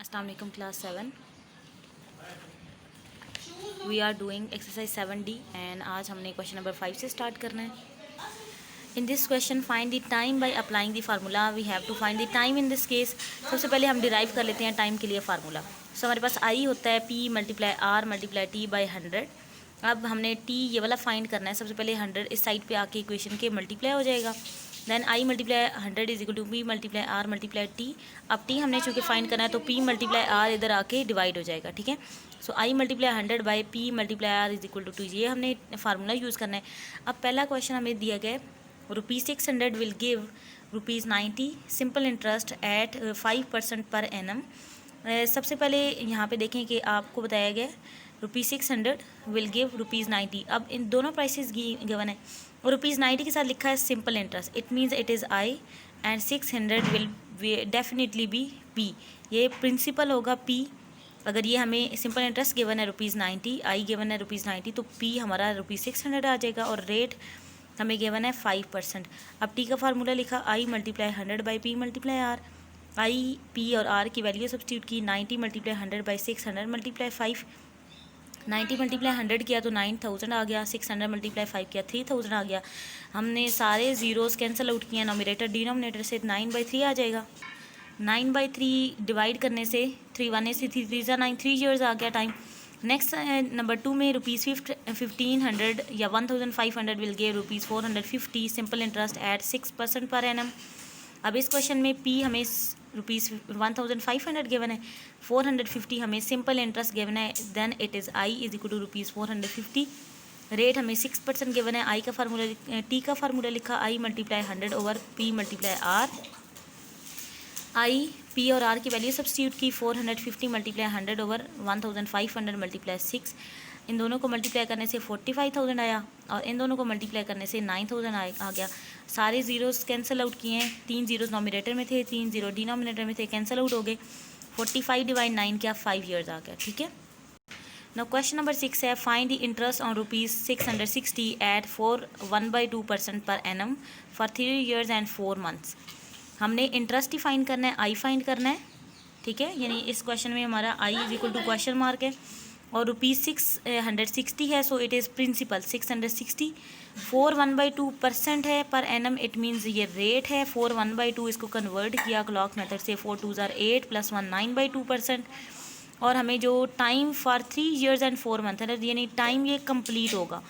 अस्सलाम वालेकुम class 7 we are doing exercise 7D and आज हमने क्वेश्चन नंबर 5 से स्टार्ट करना है। In this question find the time by applying the formula. We have to find the time in this case. सबसे पहले हम डिराइव कर लेते हैं टाइम के लिए फार्मूला। सो हमारे पास आई होता है P multiply R multiply T by 100। अब हमने T ये वाला फाइंड करना है। सबसे पहले 100 इस साइड पे आके इक्वेशन के मल्टीप्लाई हो जाएगा। Then I multiply 100 is equal to P multiply R multiply T। अब T हमने चूँकि फाइंड करना है तो P मल्टीप्लाई R इधर आके डिवाइड हो जाएगा, ठीक है। So I multiply 100 by P multiply R is equal to 2। ये हमने फार्मूला यूज़ करना है। अब पहला क्वेश्चन हमें दिया गया है ₹600 will give ₹90 simple interest eight 5% per annum. सबसे पहले यहाँ पे देखें कि आपको बताया गया ₹600 विल गिव ₹90। अब इन दोनों प्राइसेस गिवन है और ₹90 के साथ लिखा है simple interest. It means it is I and 600 will definitely be P. ये प्रिंसिपल होगा पी। अगर ये हमें सिंपल इंटरेस्ट गिवन है ₹90, आई गिवन है ₹90, तो पी हमारा ₹600 आ जाएगा और रेट हमें गिवन है 5%। अब टी का फार्मूला लिखा I multiply 100 by P multiply R. I P और आर की वैल्यू सब्स्टिट्यूट की 90 मल्टीप्लाई 100 बाई 600 मल्टीप्लाई 5। 90 मल्टीप्लाई 100 किया तो 9000 आ गया, 600 मल्टीप्लाई 5 किया 3000 आ गया। हमने सारे ज़ीरोज़ कैंसिल आउट किए, नोमिनेटर डिनोमिनेटर से 9/3 आ जाएगा। 9/3 डिवाइड करने से 3 1 से 3 3 9 3 ईयर्स आ गया टाइम। नेक्स्ट नंबर 2 में ₹1500 या 1500 will give ₹450 simple interest eight 6% per annum. अब इस क्वेश्चन में पी हमें ₹1500 गिवन है, 450 हमें सिंपल इंटरेस्ट गिवन है। Then it is I is equal to ₹450। Rate हमें 6% गिवन है। आई का फार्मूला टी का फार्मूला लिखा I multiply 100 over P multiply R. I P और आर की वैल्यू सब्स्टिट्यूट की 450 मल्टीप्लाई 100 ओवर 1500 मल्टीप्लाई 6। इन दोनों को मल्टीप्लाई करने से 45,000 आया और इन दोनों को मल्टीप्लाई करने से 9,000 आ गया। सारे ज़ीरोज़ कैंसिल आउट किए हैं, 3 ज़ीरोज़ नोमिनेटर में थे, 3 ज़ीरो डिनोमिनेटर में थे, कैंसिल आउट हो गए। 45 डिवाइड 9 क्या 5 ईयर्स आ गया, ठीक है। नाउ क्वेश्चन नंबर 6 है find the interest on ₹660 at 1/2% per annum for 3 years and 4 months. हमने इंटरेस्ट ही फाइंड करना है, आई फाइंड करना है, ठीक है। यानी इस क्वेश्चन में हमारा I is equal to question mark है और ₹660 है, सो इट इज़ प्रिंसिपल 660। 4 1/2% है पर एनम, इट मीन्स ये रेट है। 4 1/2 इसको कन्वर्ट किया क्लॉक मेथड से, 4 2 ज़ार 8 + 1 9/2%। और हमें जो time for 3 years and 4 month है ना, यानी टाइम ये कंप्लीट होगा।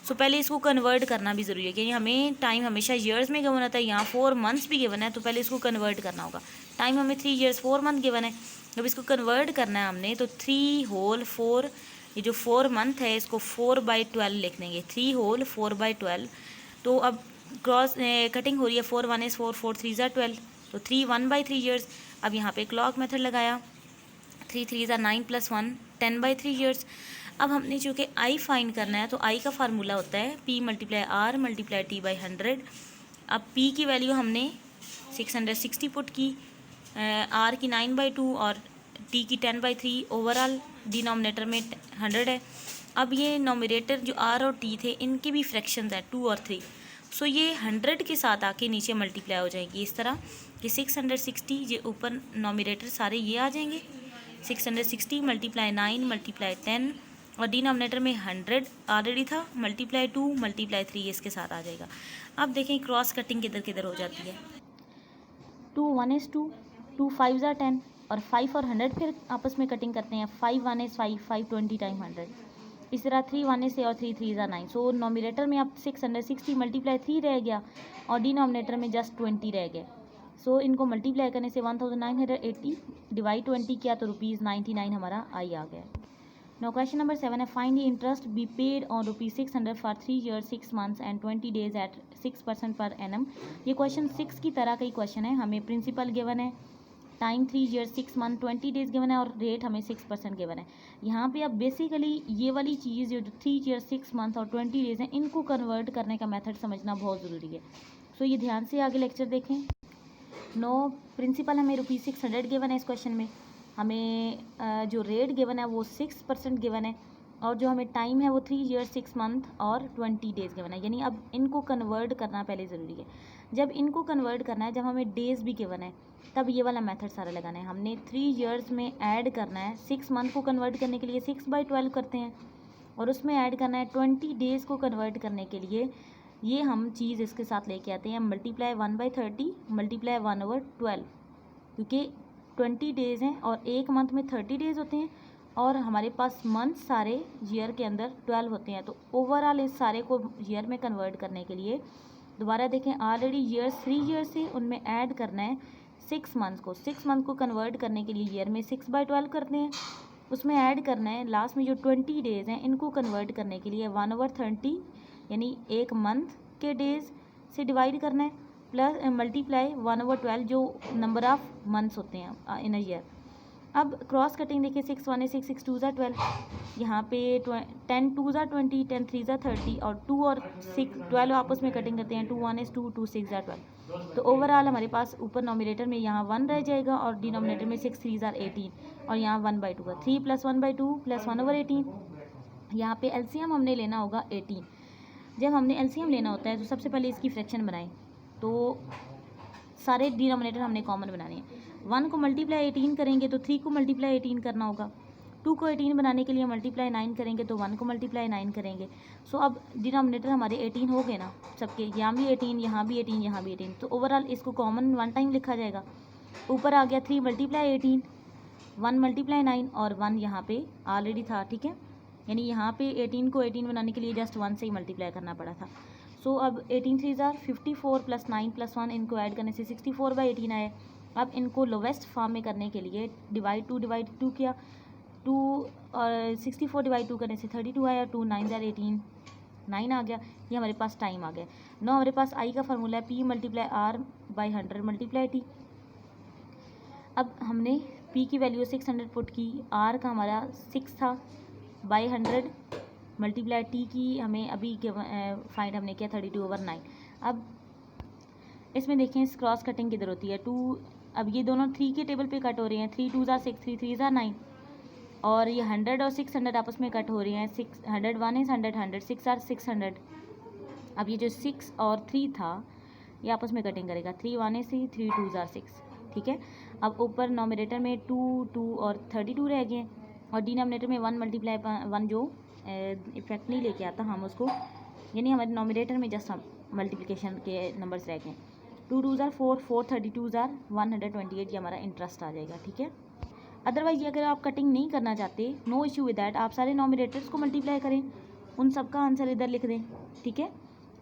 सो पहले इसको कन्वर्ट करना भी ज़रूरी है कि हमें टाइम हमेशा ईयर्स में गिवन होता है, यहाँ 4 मंथ्स भी गिवन है, तो पहले इसको कन्वर्ट करना होगा। टाइम हमें 3 ईयर्स 4 मंथ गिवन है, जब इसको कन्वर्ट करना है हमने तो 3 होल 4, ये जो 4 मंथ है इसको 4/12 लिख देंगे। 3 होल 4/12। तो अब क्रॉस कटिंग हो रही है, 4 1 इज़ 4 4 3 ज़ार 12, तो 3 1/3 ईयर्स। अब यहाँ पे क्लॉक मेथड लगाया, 3 3 ज़ार 9 + 1 10/3 ईयर्स। अब हमने चूँकि आई फाइंड करना है तो आई का फार्मूला होता है P multiply R multiply T by 100। अब पी की वैल्यू हमने 660 पुट की, आर की 9/2 और टी की 10/3। ओवरऑल डिनोमिनेटर में 100 है। अब ये नोमिनेटर जो आर और टी थे इनके भी फ्रैक्शंस हैं 2 और 3, सो ये 100 के साथ आके नीचे मल्टीप्लाई हो जाएंगी इस तरह कि 660 ये ऊपर नोमिनेटर सारे ये आ जाएंगे। 660 मल्टीप्लाई 9 मल्टीप्लाई 10 और डिनोमिनेटर में 100 ऑलरेडी था, मल्टीप्लाई 2 मल्टीप्लाई 3 इसके साथ आ जाएगा। अब देखें क्रॉस कटिंग किधर किधर हो जाती है। 2 1 इज़ 2, 2 5 ज़ार 10 और 5 और 100 फिर आपस में कटिंग करते हैं। 5 1 इज़ 5, 5 20 टाइम 100। इस तरह 3 1 इज़ और 3 3 ज़ार 9। सो नोमिनेटर में अब 660 मल्टीप्लाई 3 रह गया और डिनोमिनेटर में जस्ट 20 रह गए। सो इनको मल्टीप्लाई करने से 1980 डिवाइड 20 किया तो ₹99 हमारा आई आ गया। नाउ क्वेश्चन नंबर 7 है find the interest be paid on ₹600 for 3 years 6 months and 20 days at 6% per annum. ये क्वेश्चन 6 की तरह का ही क्वेश्चन है। हमें प्रिंसिपल गिवन है, time 3 years 6 month 20 days given है और रेट हमें 6% गिवन है। यहाँ पे अब बेसिकली ये वाली चीज़ जो 3 ईयर्स 6 मंथ और 20 डेज हैं इनको कन्वर्ट करने का मेथड समझना बहुत ज़रूरी है। सो ये ध्यान से आगे लेक्चर देखें। नो प्रिंसिपल हमें ₹600 गिवन है इस क्वेश्चन में, हमें जो रेट गिवन है वो 6% गिवन है और जो हमें टाइम है वो 3 ईयर्स 6 मंथ और 20 डेज़ गिवन है। यानी अब इनको कन्वर्ट करना पहले ज़रूरी है। जब इनको कन्वर्ट करना है, जब हमें डेज़ भी गिवन है तब ये वाला मेथड सारा लगाना है। हमने 3 ईयर्स में ऐड करना है, 6 मंथ को कन्वर्ट करने के लिए 6/12 करते हैं, और उसमें ऐड करना है 20 डेज़ को कन्वर्ट करने के लिए ये हम चीज़ इसके साथ लेके आते हैं, मल्टीप्लाई 1/30 मल्टीप्लाई 1/12, क्योंकि 20 डेज़ हैं और एक मंथ में 30 डेज़ होते हैं और हमारे पास मंथ सारे ईयर के अंदर 12 होते हैं। तो ओवरऑल इस सारे को ईयर में कन्वर्ट करने के लिए दोबारा देखें, ऑलरेडी ईयर्स 3 ईयर्स से उनमें ऐड करना है 6 मंथ को। 6 मंथ को कन्वर्ट करने के लिए ईयर में 6/12 करते हैं, उसमें ऐड करना है लास्ट में जो 20 डेज़ हैं इनको कन्वर्ट करने के लिए 1/30 यानी एक मंथ के डेज़ से डिवाइड करना है, प्लस मल्टीप्लाई 1/12 जो नंबर ऑफ़ मंथ्स होते हैं इन अ ईयर। अब क्रॉस कटिंग देखिए, 6 1 6 6 2 12, यहाँ पे 10 2 20 10 3 30 और 2 और 6 12 आपस में कटिंग करते हैं, 2 1 is 2 2 6 12। तो ओवरऑल हमारे पास ऊपर नॉमिनेटर में यहाँ 1 रह जाएगा और डिनोमिनेटर में 6 3 18 और यहाँ 1/2 का 3 + 1/2 + 1/18। यहाँ पे एलसीएम हमने लेना होगा 18। जब हमने एलसीएम लेना होता है तो सबसे पहले इसकी फ्रैक्शन बनाएं, तो सारे डिनोमिनेटर हमने कॉमन बनाने हैं। 1 को मल्टीप्लाई 18 करेंगे तो 3 को मल्टीप्लाई 18 करना होगा, 2 को 18 बनाने के लिए मल्टीप्लाई 9 करेंगे तो 1 को मल्टीप्लाई 9 करेंगे। सो अब डिनोमिनेटर हमारे 18 हो गए ना सबके, यहाँ भी 18 यहाँ भी 18 यहाँ भी 18, तो ओवरऑल इसको कॉमन 1 टाइम लिखा जाएगा। ऊपर आ गया 3 मल्टीप्लाई 18, 1 मल्टीप्लाई 9 और 1 यहाँ पे ऑलरेडी था, ठीक है, यानी यहाँ पे 18 को 18 बनाने के लिए जस्ट 1 से ही मल्टीप्लाई करना पड़ा था। सो अब 18 3 54 + 9 + 1 इनको ऐड करने से 64/18 आया। अब इनको लोवेस्ट फॉर्म में करने के लिए डिवाइड 2 किया, 2 और 64/2 करने से 32 आया, 2 9 18 9 आ गया, ये हमारे पास टाइम आ गया। नो हमारे पास आई का फार्मूला है P × R/100 × T। अब हमने P की वैल्यू 600 पुट की, R का हमारा 6 था बाई 100 मल्टीप्लाई T की हमें अभी फाइंड हमने किया 32/9। अब इसमें देखें इस क्रॉस कटिंग किधर होती है, 2, अब ये दोनों 3 के टेबल पे कट हो रहे हैं, 3 2 6 3 3 9, और ये 100 और 600 आपस में कट हो रही हैं, 600 1 is 100 100 6 are 600। अब ये जो 6 और 3 था ये आपस में कटिंग करेगा, 3 1 is 3 3 2 6, ठीक है। अब ऊपर नॉमिनेटर में 2 2 और 32 रह गए और डिनोमिनेटर में 1 मल्टीप्लाई 1 जो इफेक्ट नहीं लेके आता हम उसको, यानी हमारे नॉमिनेटर में जस्ट हम मल्टीप्लिकेशन के नंबर्स रह गए, 2 2 4 4 32 128, ये हमारा इंटरेस्ट आ जाएगा, ठीक है। अदरवाइज अगर आप कटिंग नहीं करना चाहते, नो इशू विद दैट, आप सारे नॉमिनेटर्स को मल्टीप्लाई करें, उन सब का आंसर इधर लिख दें, ठीक है,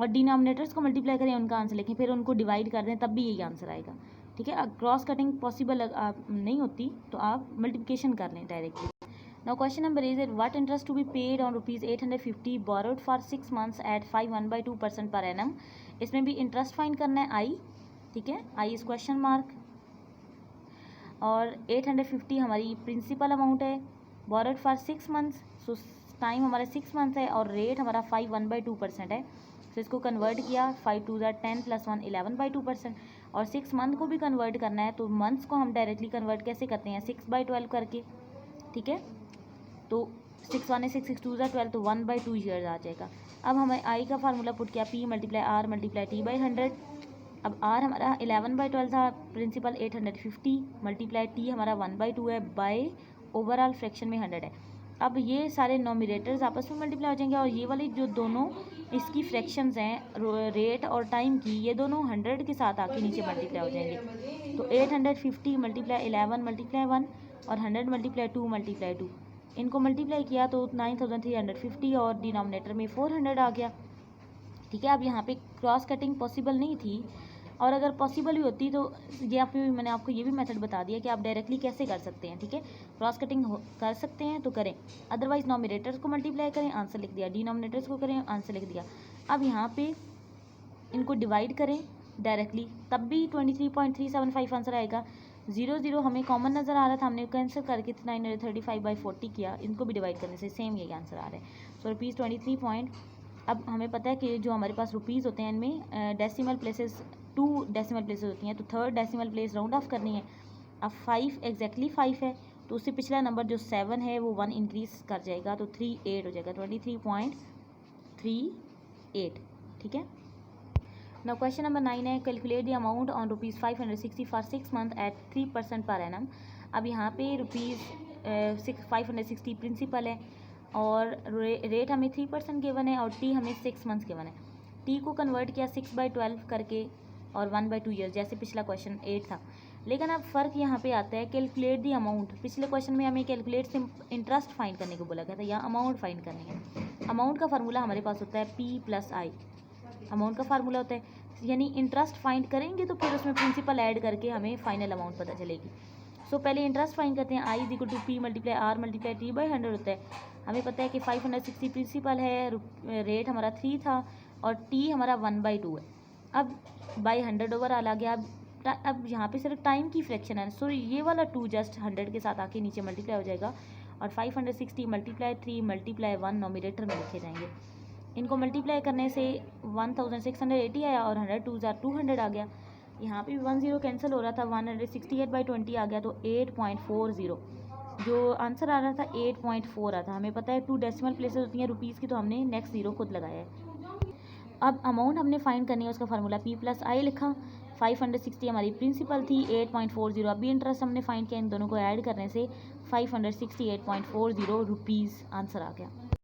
और डिनोमिनेटर्स को मल्टीप्लाई करें, उनका आंसर लिखें, फिर उनको डिवाइड कर दें, तब भी यही आंसर आएगा, ठीक है। क्रॉस कटिंग पॉसिबल नहीं होती तो आप मल्टीप्लिकेशन कर लें directly. Now question number is what interest to be paid on rupees 850 borrowed for 6 months at 5 1/2% per annum। इसमें भी इंटरेस्ट फाइंड करना है आई, ठीक है, आई इस क्वेश्चन मार्क, और 850 हमारी प्रिंसिपल अमाउंट है, borrowed for 6 months, so time हमारा 6 मंथ्स है और रेट हमारा 5 1/2% है। तो इसको कन्वर्ट किया, 5 2 10 + 1 11/2%, और 6 मंथ को भी कन्वर्ट करना है तो मंथ्स को हम डायरेक्टली कन्वर्ट कैसे करते हैं, 6/12 करके, ठीक है। तो 6 1 6 6 2 12, तो 1/2 ईयर्स आ जाएगा। अब हमें आई का फार्मूला पुट किया, P × R × T/100। अब R हमारा 11/12 था, प्रिंसिपल 850 मल्टीप्लाई T हमारा 1/2 है, बाय ओवरऑल फ्रैक्शन में 100 है। अब ये सारे नॉमिनेटर्स आपस में मल्टीप्लाई हो जाएंगे और ये वाली जो दोनों इसकी फ्रैक्शंस हैं रेट और टाइम की, ये दोनों 100 के साथ आके नीचे मल्टीप्लाई हो जाएंगे। तो 850 × 11 × 1 और 100 × 2 × 2, इनको मल्टीप्लाई किया तो 9350 और डिनोमिनेटर में 400 आ गया, ठीक है। अब यहाँ पे क्रॉस कटिंग पॉसिबल नहीं थी, और अगर पॉसिबल भी होती तो ये आप मैंने आपको ये भी मेथड बता दिया कि आप डायरेक्टली कैसे कर सकते हैं, ठीक है। क्रॉस कटिंग कर सकते हैं तो करें, अदरवाइज नॉमिनेटर्स को मल्टीप्लाई करें, आंसर लिख दिया, डिनोमिनेटर्स को करें, आंसर लिख दिया। अब यहाँ पे इनको डिवाइड करें डायरेक्टली, तब भी 23.375 आंसर आएगा। 0 0 हमें कॉमन नज़र आ रहा था, हमने कैंसिल करके 935/40 किया, इनको भी डिवाइड करने से सेम यही आंसर आ रहा है। सो ₹23 अब हमें पता है कि जो हमारे पास रुपीज़ होते हैं इनमें डेसिमल प्लेसेस 2 डेसिमल प्लेसेस होती हैं, तो third decimal place round of करनी है। अब 5 एग्जैक्टली 5 है तो उससे पिछला नंबर जो 7 है वो 1 इंक्रीज़ कर जाएगा, तो 38 हो जाएगा, 23.38, ठीक है। नाउ क्वेश्चन नंबर 9 है, calculate the amount on ₹560 for 6 month at 3% per annum. अब यहाँ पे ₹560 प्रिंसिपल है और रेट हमें 3% गिवन है और टी हमें 6 मंथ्स गिवन है। टी को कन्वर्ट किया 6/12 करके और 1/2 ईयर्स, जैसे पिछला क्वेश्चन 8 था। लेकिन अब फ़र्क यहाँ पे आता है, कैलकुलेट दी अमाउंट। पिछले क्वेश्चन में हमें कैलकुलेट से इंटरेस्ट फाइंड करने को बोला गया था, यहाँ अमाउंट फाइंड करनी है। अमाउंट का फार्मूला हमारे पास होता है P+I। अमाउंट का फार्मूला होता है, यानी इंटरेस्ट फाइंड करेंगे तो फिर उसमें प्रिंसिपल ऐड करके हमें फाइनल अमाउंट पता चलेगी। सो पहले इंटरेस्ट फाइंड करते हैं। I = P × R × T/100 होता है। हमें पता है कि 560 प्रिंसिपल है, रेट हमारा 3 था और T हमारा 1/2 है। अब बाई 100 ओवरऑल आ गया। अब यहाँ पे सिर्फ टाइम की फ्रैक्शन है, सो ये वाला 2 जस्ट 100 के साथ आके नीचे मल्टीप्लाई हो जाएगा और 560 × 3 × 1 नोमिनेटर में लिखे जाएंगे। इनको मल्टीप्लाई करने से 1680 आया और 100 2 200 आ गया। यहाँ पे भी 10 कैंसिल हो रहा था, 168/20 आ गया तो 8.40। जो आंसर आ रहा था 8.4 आ था। हमें पता है 2 डेसिमल प्लेसेस होती हैं रुपीज़ की, तो हमने नेक्स्ट ज़ीरो खुद लगाया है। अब अमाउंट हमने फाइंड करनी है, उसका फार्मूला P+I लिखा। 560 हमारी प्रिंसिपल थी, 8.40 अभी इंटरेस्ट हमने फाइंड किया। इन दोनों को ऐड करने से 568.40 रुपीज़ आंसर आ गया।